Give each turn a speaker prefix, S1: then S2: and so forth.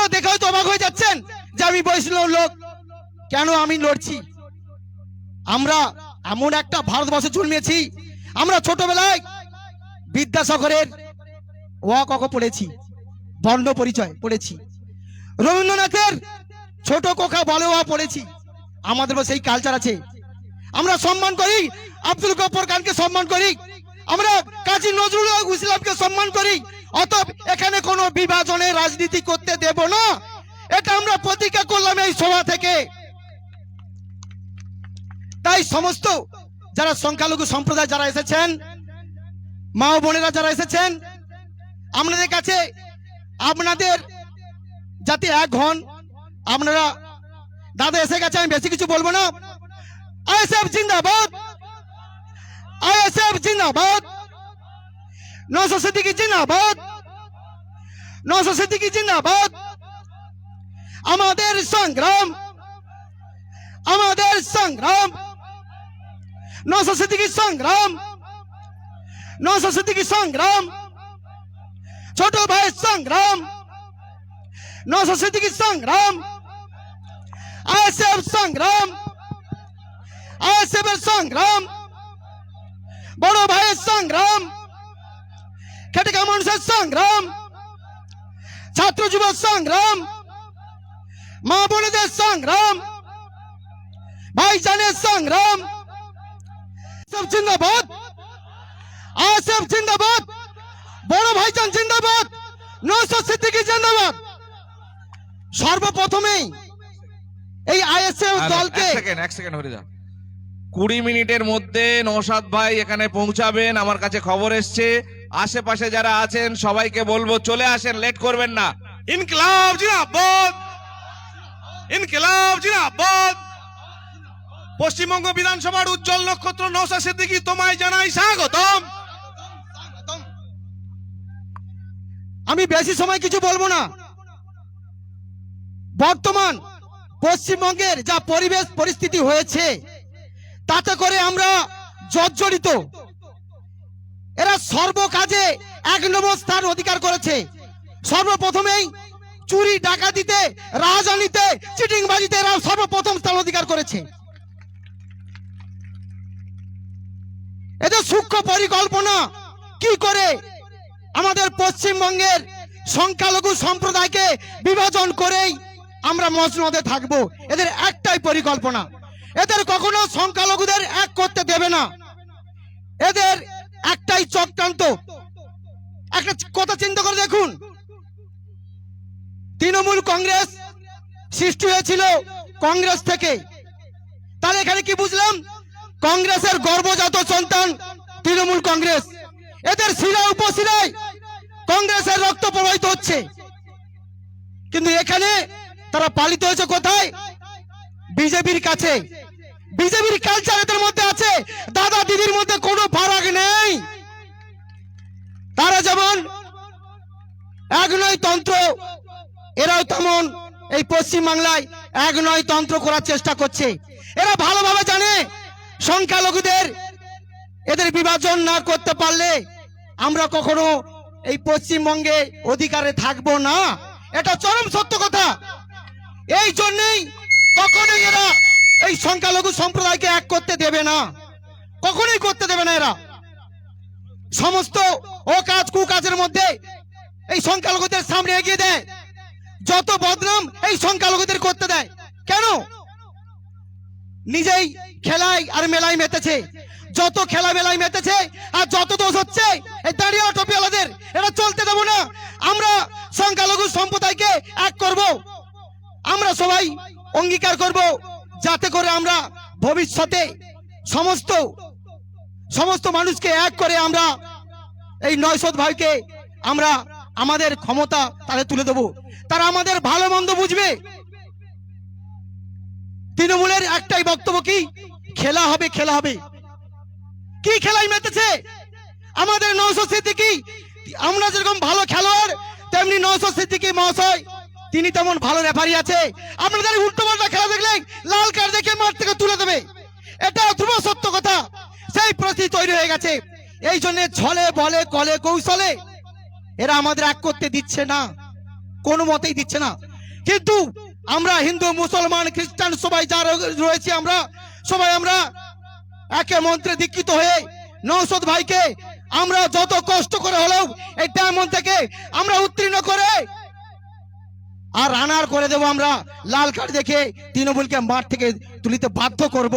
S1: আপনারা দেখে হয়তো অবাক হয়ে যাচ্ছেন যে আমি বৈষ্ণব লোক, কেন আমি লড়ছি। আমরা এমন একটা ভারতবর্ষে জন্মেছি, আমরা ছোটবেলায় বিদ্যাসাগরের ওয়া ক খ পড়েছি, বর্ণ পরিচয় পড়েছি, রবীন্দ্রনাথের ছোট কোখা বলে ওয়া পড়েছি। আমাদের সেই কালচার আছে, আমরা সম্মান করি, আব্দুল গফর খানকে সম্মান করি, আমরা কাজী নজরুল ইসলামকে সম্মান করি। অতএব এখানে কোনো বিভাজনের রাজনীতি করতে দেব না, এটা আমরা প্রতিজ্ঞা করলাম এই সভা থেকে। তাই সমস্ত যারা সংখ্যালঘু সম্প্রদায় যারা এসেছেন, মা ও বোনেরা যারা এসেছেন, আপনাদের কাছে আপনাদের যাতে এক হন, আপনারা দাদা এসে গেছে, আমি বেশি কিছু বলবো না। আইএসএফ জিন্দাবাদ, আইএসএফ জিন্দাবাদ, নওশাদ সিদ্দিকী জিন্দাবাদ, নওশাদ সিদ্দিকী জিন্দাবাদ। আমাদের সংগ্রাম, আমাদের সংগ্রাম, নওশাদ সিদ্দিকী সংগ্রাম, নওশাদ সিদ্দিকী সংগ্রাম, ছোট ভাইয়ের সংগ্রাম, নওশাদ সিদ্দিকী সংগ্রাম, আইএসএফ সংগ্রাম, আইএসএফ এর সংগ্রাম, বড় ভাইয়ের সংগ্রাম, খেটে মানুষের সংগ্রাম, ছাত্র যুব সংগ্রাম, মা বোনেদের সংগ্রাম, ভাইজানের সংগ্রাম। জিন্দাবাদ, আইএসএফ জিন্দাবাদ, বড় ভাইজান জিন্দাবাদ, নওশাদ সিদ্দিকী জিন্দাবাদ। সর্বপ্রথমেই এই আইএসএফ দলকে
S2: 20 মিনিটের মধ্যে নওশাদ ভাই এখানে পৌঁছাবেন। আমার কাছে খবর এসছে, আশেপাশে যারা আছেন সবাইকে বলবো চলে আসেন, লেট করবেন না।
S3: ইনকিলাব জিন্দাবাদ, ইনকিলাব জিন্দাবাদ। পশ্চিমবঙ্গ বিধানসভার উজ্জ্বল নক্ষত্র নওশাদ সিদ্দিকী, তোমায় জানাই স্বাগতম।
S1: আমি বেশি সময় কিছু বলবো না। বর্তমান পশ্চিমবঙ্গের যা পরিবেশ পরিস্থিতি হয়েছে, তাতে করে আমরা জর্জরিত। এরা সর্বকাজে 1 নম্বর স্থান অধিকার করেছে। সর্বপ্রথমেই চুরি ডাকাতিতে, রাজনীতিতে, চিটিংবাজিতে এরা সর্বপ্রথম স্থান অধিকার করেছে। এদের সূক্ষ্ম পরিকল্পনা কি করে আমাদের পশ্চিমবঙ্গের সংখ্যালঘু সম্প্রদায়কে বিভাজন করেই আমরা মসনদে থাকবো, এদের একটাই পরিকল্পনা। এদের কখনো সংখ্যালঘুদের এক করতে দেবে না, এদের একটাই চক্রান্ত। একটা কথা চিন্তা করে দেখুন, তৃণমূল কংগ্রেস সৃষ্টি হয়েছিল কংগ্রেস থেকে, তাহলে এখানে কি বুঝলাম? কংগ্রেসের গর্ভজাত সন্তান তৃণমূল কংগ্রেস, এদের শিরা উপশিরায় কংগ্রেসের রক্ত প্রবাহিত হচ্ছে। কিন্তু এখানে তারা পালিত হয়েছে কোথায়? বিজেপির কাছে। বিজেপির কালচার এদের মধ্যে আছে, দাদা দিদির মধ্যে কোনো ফারাক নেই। তারা যেমন এক নয় তন্ত্র, এরাও তেমন এই পশ্চিম বাংলায় এক নয় তন্ত্র করার চেষ্টা করছে। এরা ভালোভাবে জানে সংখ্যালঘুদের এদের বিভাজন না করতে পারলে আমরা কখনো এই পশ্চিমবঙ্গে অধিকারে থাকবো না, এটা চরম সত্য কথা। এই জন্যই কখনোই এরা এই সংখ্যালঘু সম্প্রদায়কে এক করতে দেবে না, কখনোই করতে দেবে না। এরা সমস্ত অকাজ কুকাজের মধ্যে এই সংখ্যালঘুদের সামনে এগিয়ে দেয়, যত বদনাম এই সংখ্যালঘুদের করতে দেয়। কেন? নিজেই খেলায় আর মেলায় মেতেছে, যত খেলা মেলায় মেতেছে আর যত দোষ হচ্ছে এই দাঁড়িয়ে টপিওয়ালাদের, এটা চলতে দেবো না। আমরা সংখ্যালঘু সম্প্রদায়কে এক করব, আমরা সবাই অঙ্গীকার করব যাতে করে আমরা ভবিষ্যতে সমস্ত মানুষকে এক করে আমরা এই নওশাদ ভাইকে আমরা আমাদের ক্ষমতা তাদের তুলে দেবো, তারা আমাদের ভালো মন্দ বুঝবে। তৃণমূলের একটাই বক্তব্য, কি খেলা হবে, খেলা হবে। কি খেলায় মেতেছে আমাদের নওশাদ সিদ্দিকী? আমরা যেরকম ভালো খেলোয়াড়, তেমনি নওশাদ সিদ্দিকী মহাশয় তিনি তেমন ভালো রেফারি আছে। আপনাদের উল্টো পাল্টা খেলা দেখলে লাল কার্ড দেখে মাঠ থেকে তুলে দেবে, এটা ধ্রুব সত্য কথা। সেই পরিস্থিতি তৈরি হয়ে গেছে। এই জন্য ছলে বলে কলে কৌশলে এরা আমাদের এক করতে দিচ্ছে না, কোনো মতেই দিচ্ছে না। কিন্তু আমরা হিন্দু মুসলমান খ্রিস্টান সবাই যা রয়েছে আমরা সবাই আমরা একে মন্ত্রে দীক্ষিত হয়ে নওশাদ ভাইকে আমরা যত কষ্ট করে হলেও এই ডায়মন্ড থেকে আমরা উত্তীর্ণ করে আর রানার করে দেব আমরা লাল কার্ড দেখে তৃণমূলকে মাঠ থেকে তুলিতে বাধ্য করব।